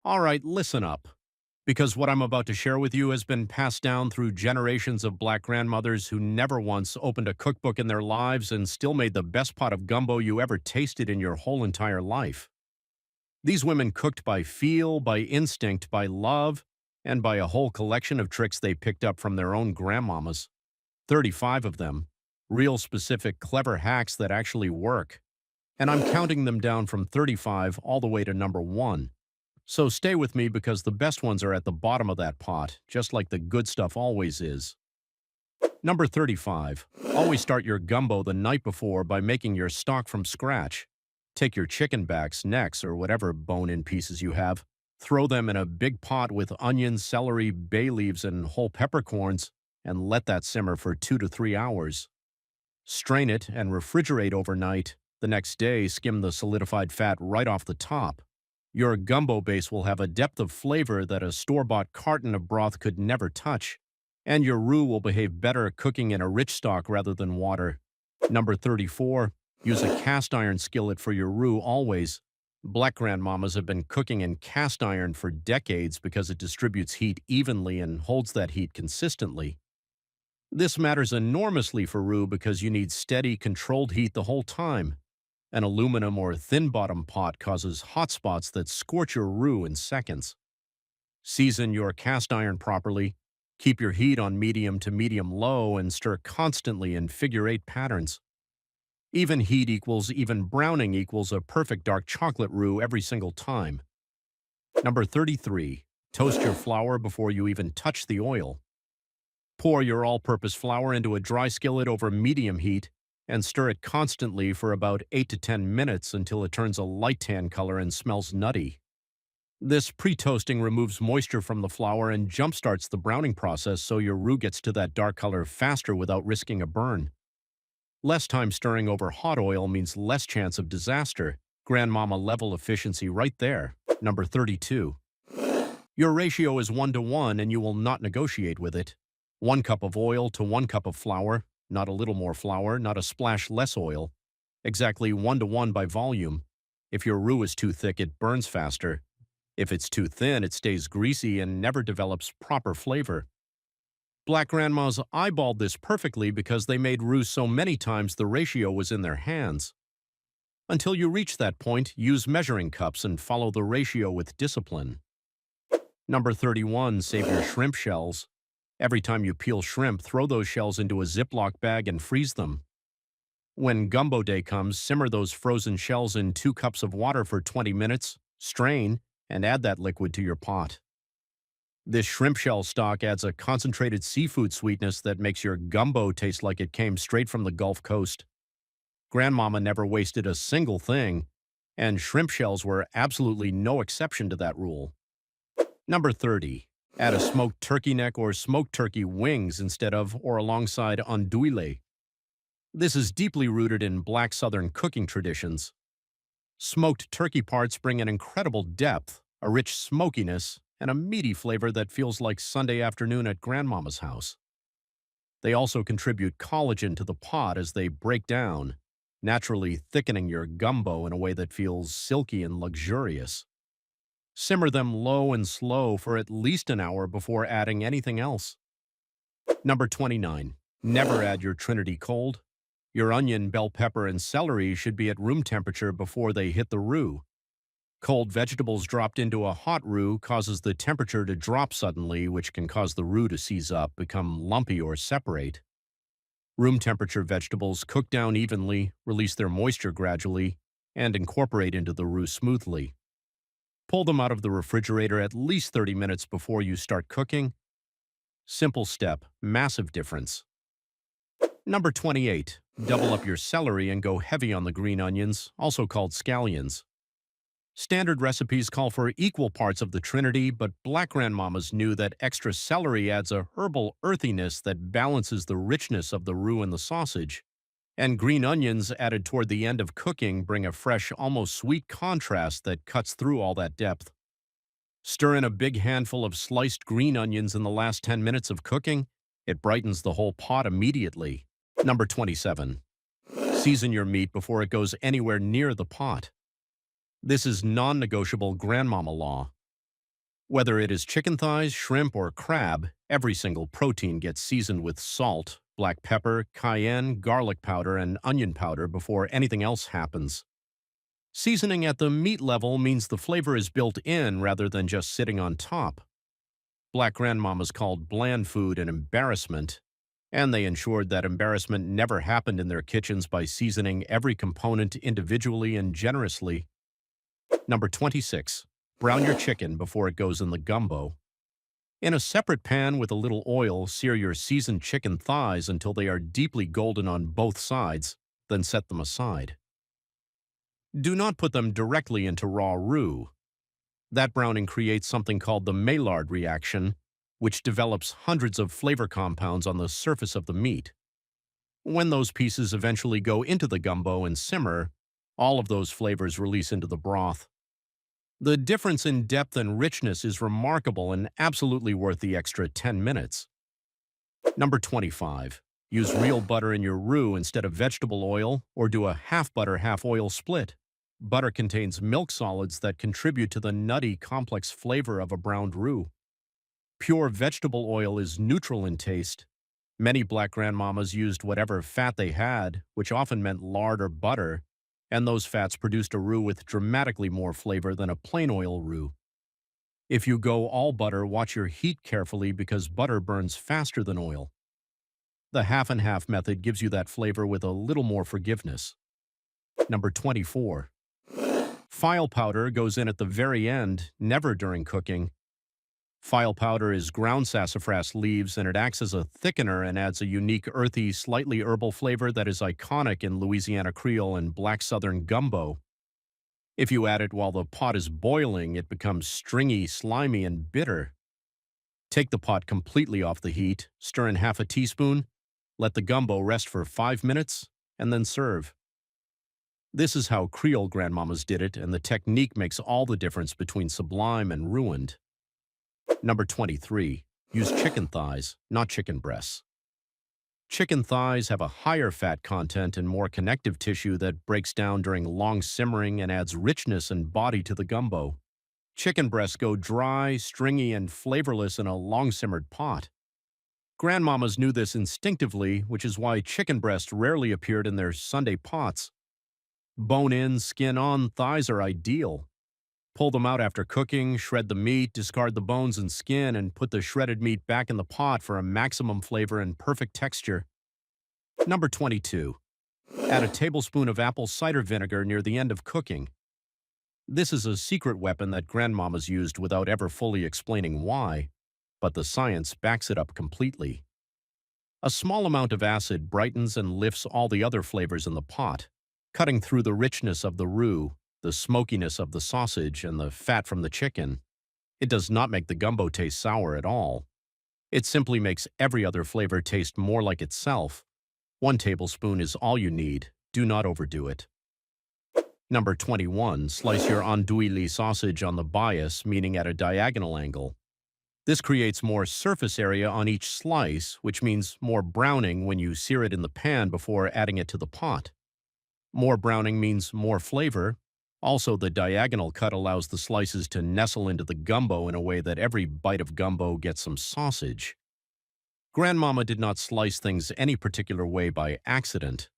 All right, listen up. Because what I'm about to share with you has been passed down through generations of black grandmothers who never once opened a cookbook in their lives and still made the best pot of gumbo you ever tasted in your whole entire life. These women cooked by feel, by instinct, by love, and by a whole collection of tricks they picked up from their own grandmamas. 35 of them. Real specific, clever hacks that actually work. And I'm counting them down from 35 all the way to number 1. So stay with me because the best ones are at the bottom of that pot, just like the good stuff always is. Number 35. Always start your gumbo the night before by making your stock from scratch. Take your chicken backs, necks, or whatever bone-in pieces you have, throw them in a big pot with onions, celery, bay leaves, and whole peppercorns, and let that simmer for 2 to 3 hours. Strain it and refrigerate overnight. The next day, skim the solidified fat right off the top. Your gumbo base will have a depth of flavor that a store-bought carton of broth could never touch, and your roux will behave better cooking in a rich stock rather than water. Number 34. Use a cast iron skillet for your roux always. Black grandmamas have been cooking in cast iron for decades because it distributes heat evenly and holds that heat consistently. This matters enormously for roux because you need steady, controlled heat the whole time. An aluminum or thin-bottom pot causes hot spots that scorch your roux in seconds. Season your cast iron properly, keep your heat on medium to medium-low, and stir constantly in figure-8 patterns. Even heat equals even browning equals a perfect dark chocolate roux every single time. Number 33. Toast your flour before you even touch the oil. Pour your all-purpose flour into a dry skillet over medium heat and stir it constantly for about 8 to 10 minutes until it turns a light tan color and smells nutty. This pre-toasting removes moisture from the flour and jumpstarts the browning process so your roux gets to that dark color faster without risking a burn. Less time stirring over hot oil means less chance of disaster. Grandmama level efficiency right there. Number 32. Your ratio is 1 to 1 and you will not negotiate with it. 1 cup of oil to 1 cup of flour. Not a little more flour, not a splash less oil. Exactly 1 to 1 by volume. If your roux is too thick, it burns faster. If it's too thin, it stays greasy and never develops proper flavor. Black grandmas eyeballed this perfectly because they made roux so many times the ratio was in their hands. Until you reach that point, use measuring cups and follow the ratio with discipline. Number 31. Save your shrimp shells. Every time you peel shrimp, throw those shells into a Ziploc bag and freeze them. When gumbo day comes, simmer those frozen shells in 2 cups of water for 20 minutes, strain, and add that liquid to your pot. This shrimp shell stock adds a concentrated seafood sweetness that makes your gumbo taste like it came straight from the Gulf Coast. Grandmama never wasted a single thing, and shrimp shells were absolutely no exception to that rule. Number 30. Add a smoked turkey neck or smoked turkey wings instead of or alongside andouille. This is deeply rooted in black southern cooking traditions. Smoked turkey parts bring an incredible depth, a rich smokiness, and a meaty flavor that feels like Sunday afternoon at grandmama's house. They also contribute collagen to the pot as they break down, naturally thickening your gumbo in a way that feels silky and luxurious. Simmer them low and slow for at least an hour before adding anything else. Number 29. Never add your trinity cold. Your onion, bell pepper, and celery should be at room temperature before they hit the roux. Cold vegetables dropped into a hot roux causes the temperature to drop suddenly, which can cause the roux to seize up, become lumpy, or separate. Room temperature vegetables cook down evenly, release their moisture gradually, and incorporate into the roux smoothly. Pull them out of the refrigerator at least 30 minutes before you start cooking. Simple step, massive difference. Number 28. Double up your celery and go heavy on the green onions, also called scallions. Standard recipes call for equal parts of the trinity, but black grandmamas knew that extra celery adds a herbal earthiness that balances the richness of the roux and the sausage. And green onions added toward the end of cooking bring a fresh, almost sweet contrast that cuts through all that depth. Stir in a big handful of sliced green onions in the last 10 minutes of cooking. It brightens the whole pot immediately. Number 27. Season your meat before it goes anywhere near the pot. This is non-negotiable grandmama law. Whether it is chicken thighs, shrimp, or crab, every single protein gets seasoned with salt, black pepper, cayenne, garlic powder, and onion powder before anything else happens. Seasoning at the meat level means the flavor is built in rather than just sitting on top. Black grandmamas called bland food an embarrassment, and they ensured that embarrassment never happened in their kitchens by seasoning every component individually and generously. Number 26. Brown your chicken before it goes in the gumbo. In a separate pan with a little oil, sear your seasoned chicken thighs until they are deeply golden on both sides, then set them aside. Do not put them directly into raw roux. That browning creates something called the Maillard reaction, which develops hundreds of flavor compounds on the surface of the meat. When those pieces eventually go into the gumbo and simmer, all of those flavors release into the broth. The difference in depth and richness is remarkable and absolutely worth the extra 10 minutes. Number 25. Use real butter in your roux instead of vegetable oil, or do a half butter, half oil split. Butter contains milk solids that contribute to the nutty, complex flavor of a browned roux. Pure vegetable oil is neutral in taste. Many black grandmamas used whatever fat they had, which often meant lard or butter, and those fats produced a roux with dramatically more flavor than a plain oil roux. If you go all butter, watch your heat carefully because butter burns faster than oil. The half and half method gives you that flavor with a little more forgiveness. Number 24. File powder goes in at the very end, never during cooking. File powder is ground sassafras leaves, and it acts as a thickener and adds a unique earthy, slightly herbal flavor that is iconic in Louisiana Creole and Black Southern gumbo. If you add it while the pot is boiling, it becomes stringy, slimy, and bitter. Take the pot completely off the heat, stir in half a teaspoon, let the gumbo rest for 5 minutes, and then serve. This is how Creole grandmamas did it, and the technique makes all the difference between sublime and ruined. Number 23. Use chicken thighs, not chicken breasts. Chicken thighs have a higher fat content and more connective tissue that breaks down during long simmering and adds richness and body to the gumbo. Chicken breasts go dry, stringy, and flavorless in a long-simmered pot. Grandmamas knew this instinctively, which is why chicken breasts rarely appeared in their Sunday pots. Bone-in, skin-on thighs are ideal. Pull them out after cooking, shred the meat, discard the bones and skin, and put the shredded meat back in the pot for a maximum flavor and perfect texture. Number 22. Add a tablespoon of apple cider vinegar near the end of cooking. This is a secret weapon that grandmamas used without ever fully explaining why, but the science backs it up completely. A small amount of acid brightens and lifts all the other flavors in the pot, cutting through the richness of the roux, the smokiness of the sausage, and the fat from the chicken. It does not make the gumbo taste sour at all. It simply makes every other flavor taste more like itself. 1 tablespoon is all you need. Do not overdo it. Number 21. Slice your andouille sausage on the bias, meaning at a diagonal angle. This creates more surface area on each slice, which means more browning when you sear it in the pan before adding it to the pot. More browning means more flavor. Also, the diagonal cut allows the slices to nestle into the gumbo in a way that every bite of gumbo gets some sausage. Grandmama did not slice things any particular way by accident.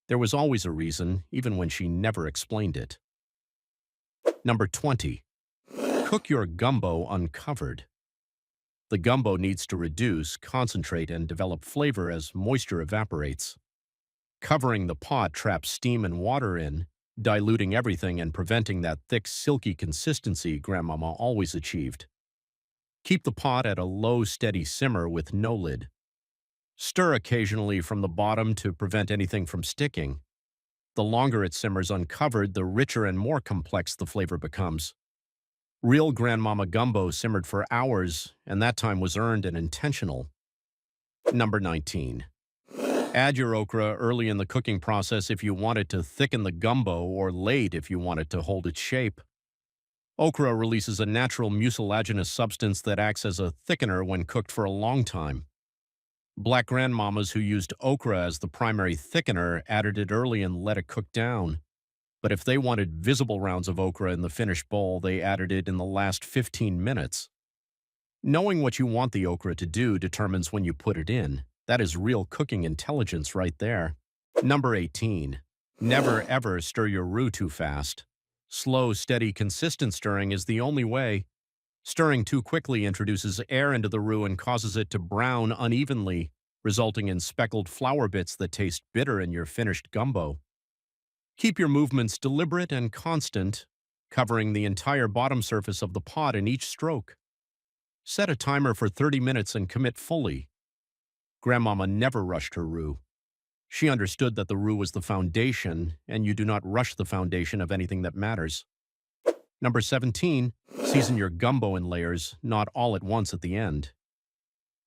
There was always a reason, even when she never explained it. Number 20. Cook your gumbo uncovered. The gumbo needs to reduce, concentrate, and develop flavor as moisture evaporates. Covering the pot traps steam and water in, diluting everything and preventing that thick, silky consistency Grandmama always achieved. Keep the pot at a low, steady simmer with no lid. Stir occasionally from the bottom to prevent anything from sticking. The longer it simmers uncovered, the richer and more complex the flavor becomes. Real Grandmama gumbo simmered for hours, and that time was earned and intentional. Number 19. Add your okra early in the cooking process if you want it to thicken the gumbo, or late if you want it to hold its shape. Okra releases a natural mucilaginous substance that acts as a thickener when cooked for a long time. Black grandmamas who used okra as the primary thickener added it early and let it cook down. But if they wanted visible rounds of okra in the finished bowl, they added it in the last 15 minutes. Knowing what you want the okra to do determines when you put it in. That is real cooking intelligence right there. Number 18. Never ever stir your roux too fast. Slow, steady, consistent stirring is the only way. Stirring too quickly introduces air into the roux and causes it to brown unevenly, resulting in speckled flour bits that taste bitter in your finished gumbo. Keep your movements deliberate and constant, covering the entire bottom surface of the pot in each stroke. Set a timer for 30 minutes and commit fully. Grandmama never rushed her roux. She understood that the roux was the foundation, and you do not rush the foundation of anything that matters. Number 17, season your gumbo in layers, not all at once at the end.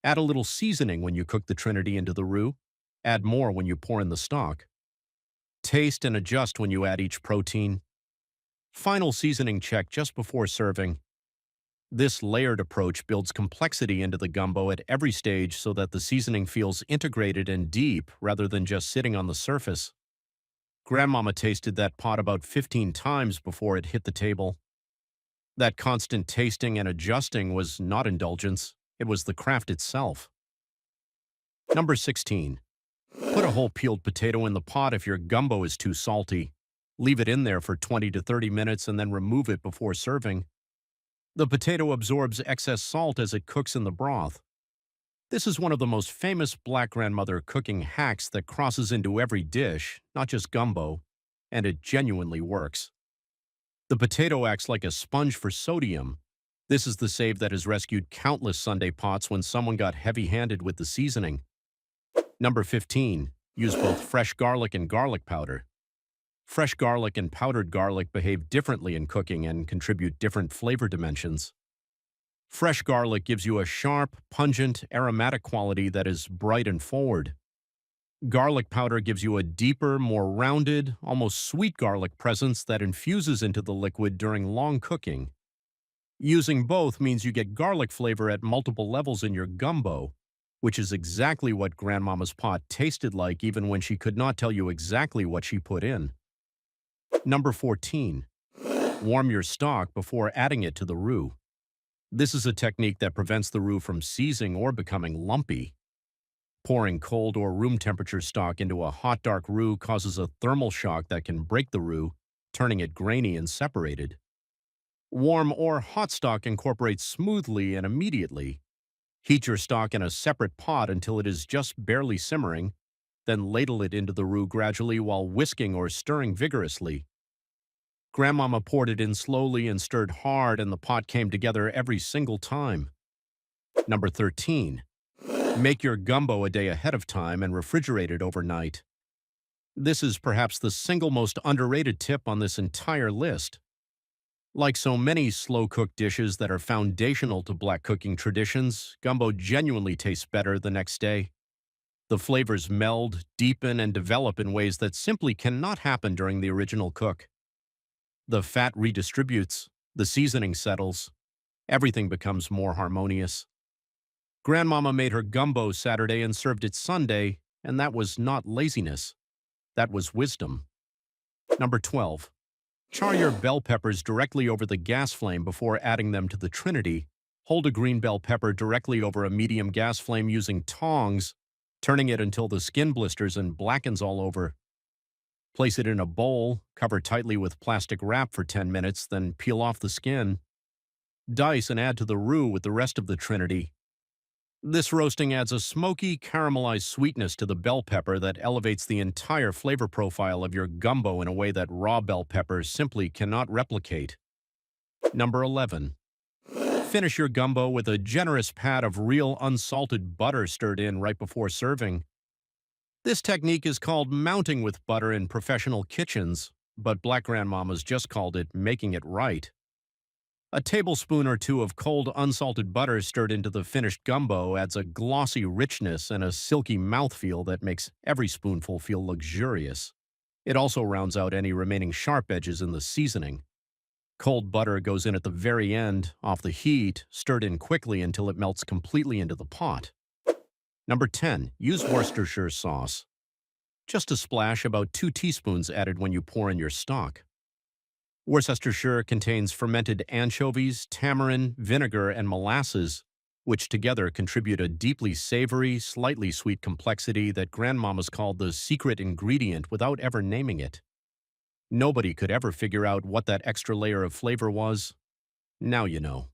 Add a little seasoning when you cook the trinity into the roux. Add more when you pour in the stock. Taste and adjust when you add each protein. Final seasoning check just before serving. This layered approach builds complexity into the gumbo at every stage so that the seasoning feels integrated and deep rather than just sitting on the surface. Grandmama tasted that pot about 15 times before it hit the table. That constant tasting and adjusting was not indulgence, it was the craft itself. Number 16. Put a whole peeled potato in the pot if your gumbo is too salty. Leave it in there for 20 to 30 minutes and then remove it before serving. The potato absorbs excess salt as it cooks in the broth. This is one of the most famous black grandmother cooking hacks that crosses into every dish, not just gumbo, and it genuinely works. The potato acts like a sponge for sodium. This is the save that has rescued countless Sunday pots when someone got heavy-handed with the seasoning. Number 15. Use both fresh garlic and garlic powder. Fresh garlic and powdered garlic behave differently in cooking and contribute different flavor dimensions. Fresh garlic gives you a sharp, pungent, aromatic quality that is bright and forward. Garlic powder gives you a deeper, more rounded, almost sweet garlic presence that infuses into the liquid during long cooking. Using both means you get garlic flavor at multiple levels in your gumbo, which is exactly what Grandmama's pot tasted like even when she could not tell you exactly what she put in. Number 14. Warm your stock before adding it to the roux. This is a technique that prevents the roux from seizing or becoming lumpy. Pouring cold or room temperature stock into a hot dark roux causes a thermal shock that can break the roux, turning it grainy and separated. Warm or hot stock incorporates smoothly and immediately. Heat your stock in a separate pot until it is just barely simmering, then ladle it into the roux gradually while whisking or stirring vigorously. Grandmama poured it in slowly and stirred hard, and the pot came together every single time. Number 13. Make your gumbo a day ahead of time and refrigerate it overnight. This is perhaps the single most underrated tip on this entire list. Like so many slow-cooked dishes that are foundational to black cooking traditions, gumbo genuinely tastes better the next day. The flavors meld, deepen, and develop in ways that simply cannot happen during the original cook. The fat redistributes, the seasoning settles, everything becomes more harmonious. Grandmama made her gumbo Saturday and served it Sunday, and that was not laziness. That was wisdom. Number 12. Char your bell peppers directly over the gas flame before adding them to the trinity. Hold a green bell pepper directly over a medium gas flame using tongs, turning it until the skin blisters and blackens all over. Place it in a bowl, cover tightly with plastic wrap for 10 minutes, then peel off the skin. Dice and add to the roux with the rest of the trinity. This roasting adds a smoky, caramelized sweetness to the bell pepper that elevates the entire flavor profile of your gumbo in a way that raw bell peppers simply cannot replicate. Number 11. Finish your gumbo with a generous pat of real unsalted butter stirred in right before serving. This technique is called mounting with butter in professional kitchens, but black grandmamas just called it making it right. A tablespoon or two of cold unsalted butter stirred into the finished gumbo adds a glossy richness and a silky mouthfeel that makes every spoonful feel luxurious. It also rounds out any remaining sharp edges in the seasoning. Cold butter goes in at the very end, off the heat, stirred in quickly until it melts completely into the pot. Number 10. Use Worcestershire sauce. Just a splash, about 2 teaspoons added when you pour in your stock. Worcestershire contains fermented anchovies, tamarind, vinegar, and molasses, which together contribute a deeply savory, slightly sweet complexity that grandmamas called the secret ingredient without ever naming it. Nobody could ever figure out what that extra layer of flavor was. Now you know.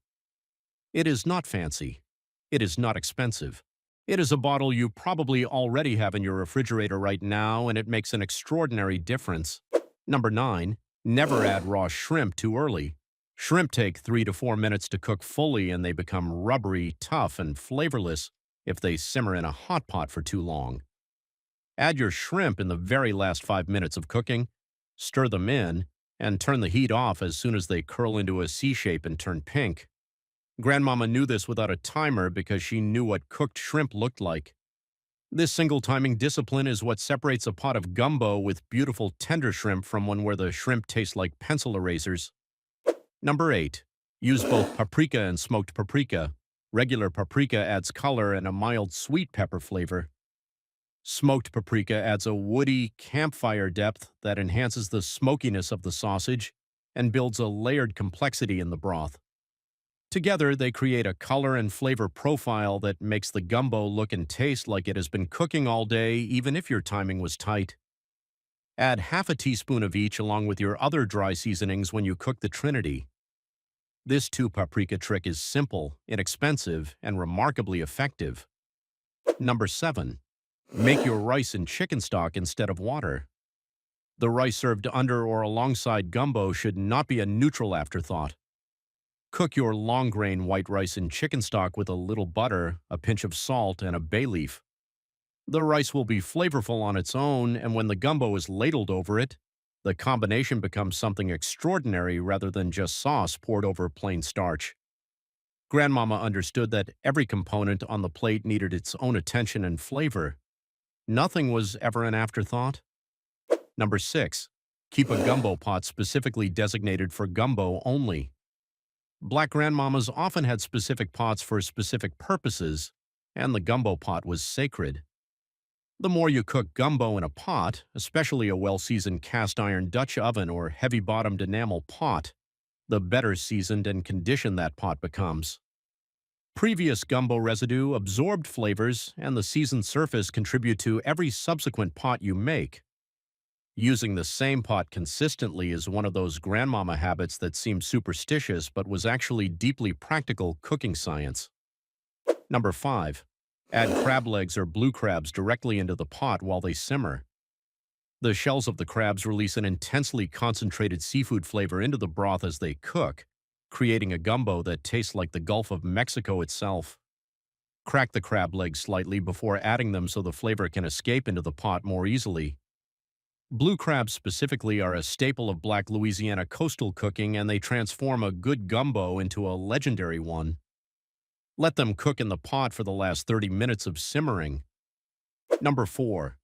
It is not fancy. It is not expensive. It is a bottle you probably already have in your refrigerator right now, and it makes an extraordinary difference. Number 9. Never add raw shrimp too early. Shrimp take 3 to 4 minutes to cook fully, and they become rubbery, tough, and flavorless if they simmer in a hot pot for too long. Add your shrimp in the very last 5 minutes of cooking, stir them in, and turn the heat off as soon as they curl into a C shape and turn pink. Grandmama knew this without a timer because she knew what cooked shrimp looked like. This single timing discipline is what separates a pot of gumbo with beautiful tender shrimp from one where the shrimp taste like pencil erasers. Number 8. Use both paprika and smoked paprika. Regular paprika adds color and a mild sweet pepper flavor. Smoked paprika adds a woody, campfire depth that enhances the smokiness of the sausage and builds a layered complexity in the broth. Together, they create a color and flavor profile that makes the gumbo look and taste like it has been cooking all day, even if your timing was tight. Add half a teaspoon of each along with your other dry seasonings when you cook the trinity. This 2 paprika trick is simple, inexpensive, and remarkably effective. Number 7. Make your rice in chicken stock instead of water. The rice served under or alongside gumbo should not be a neutral afterthought. Cook your long-grain white rice in chicken stock with a little butter, a pinch of salt, and a bay leaf. The rice will be flavorful on its own, and when the gumbo is ladled over it, the combination becomes something extraordinary rather than just sauce poured over plain starch. Grandmama understood that every component on the plate needed its own attention and flavor. Nothing was ever an afterthought. Number 6. Keep a gumbo pot specifically designated for gumbo only. Black grandmamas often had specific pots for specific purposes, and the gumbo pot was sacred. The more you cook gumbo in a pot, especially a well-seasoned cast-iron Dutch oven or heavy-bottomed enamel pot, the better seasoned and conditioned that pot becomes. Previous gumbo residue, absorbed flavors, and the seasoned surface contribute to every subsequent pot you make. Using the same pot consistently is one of those grandmama habits that seemed superstitious but was actually deeply practical cooking science. Number 5. Add crab legs or blue crabs directly into the pot while they simmer. The shells of the crabs release an intensely concentrated seafood flavor into the broth as they cook, creating a gumbo that tastes like the Gulf of Mexico itself. Crack the crab legs slightly before adding them so the flavor can escape into the pot more easily. Blue crabs specifically are a staple of Black Louisiana coastal cooking, and they transform a good gumbo into a legendary one. Let them cook in the pot for the last 30 minutes of simmering. Number 4.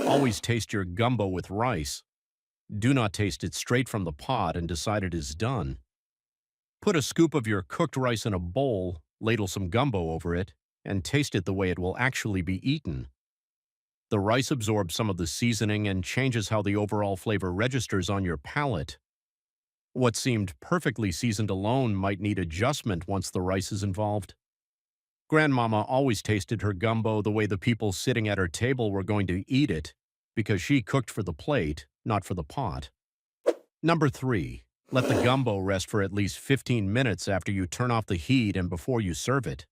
Always taste your gumbo with rice. Do not taste it straight from the pot and decide it is done. Put a scoop of your cooked rice in a bowl, ladle some gumbo over it, and taste it the way it will actually be eaten. The rice absorbs some of the seasoning and changes how the overall flavor registers on your palate. What seemed perfectly seasoned alone might need adjustment once the rice is involved. Grandmama always tasted her gumbo the way the people sitting at her table were going to eat it, because she cooked for the plate, not for the pot. Number 3. Let the gumbo rest for at least 15 minutes after you turn off the heat and before you serve it.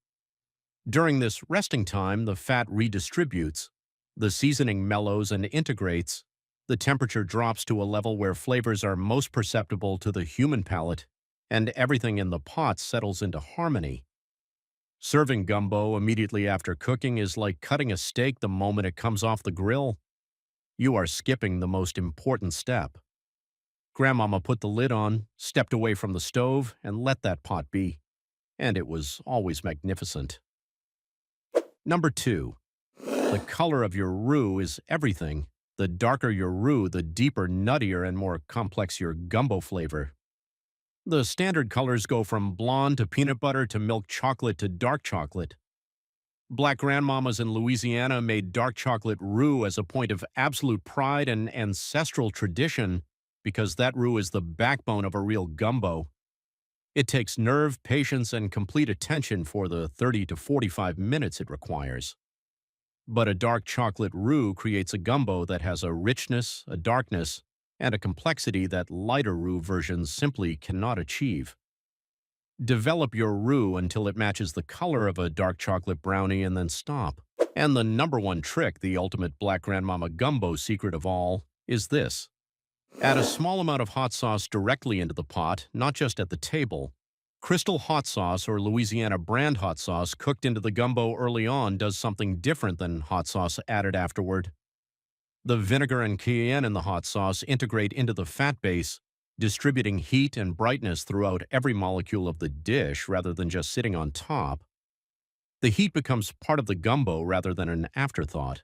During this resting time, the fat redistributes, the seasoning mellows and integrates, the temperature drops to a level where flavors are most perceptible to the human palate, and everything in the pot settles into harmony. Serving gumbo immediately after cooking is like cutting a steak the moment it comes off the grill. You are skipping the most important step. Grandmama put the lid on, stepped away from the stove, and let that pot be. And it was always magnificent. Number 2. The color of your roux is everything. The darker your roux, the deeper, nuttier, and more complex your gumbo flavor. The standard colors go from blonde to peanut butter to milk chocolate to dark chocolate. Black grandmamas in Louisiana made dark chocolate roux as a point of absolute pride and ancestral tradition because that roux is the backbone of a real gumbo. It takes nerve, patience, and complete attention for the 30 to 45 minutes it requires. But a dark chocolate roux creates a gumbo that has a richness, a darkness, and a complexity that lighter roux versions simply cannot achieve. Develop your roux until it matches the color of a dark chocolate brownie and then stop. And the number one trick, the ultimate Black Grandmama gumbo secret of all, is this. Add a small amount of hot sauce directly into the pot, not just at the table. Crystal hot sauce or Louisiana brand hot sauce cooked into the gumbo early on does something different than hot sauce added afterward. The vinegar and cayenne in the hot sauce integrate into the fat base, distributing heat and brightness throughout every molecule of the dish rather than just sitting on top. The heat becomes part of the gumbo rather than an afterthought.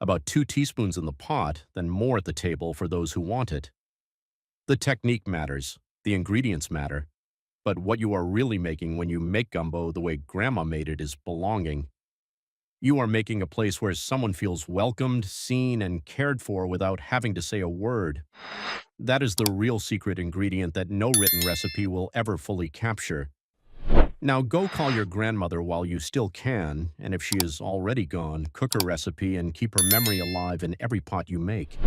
About 2 teaspoons in the pot, then more at the table for those who want it. The technique matters, the ingredients matter, but what you are really making when you make gumbo the way Grandma made it is belonging. You are making a place where someone feels welcomed, seen, and cared for without having to say a word. That is the real secret ingredient that no written recipe will ever fully capture. Now go call your grandmother while you still can, and if she is already gone, cook her recipe and keep her memory alive in every pot you make.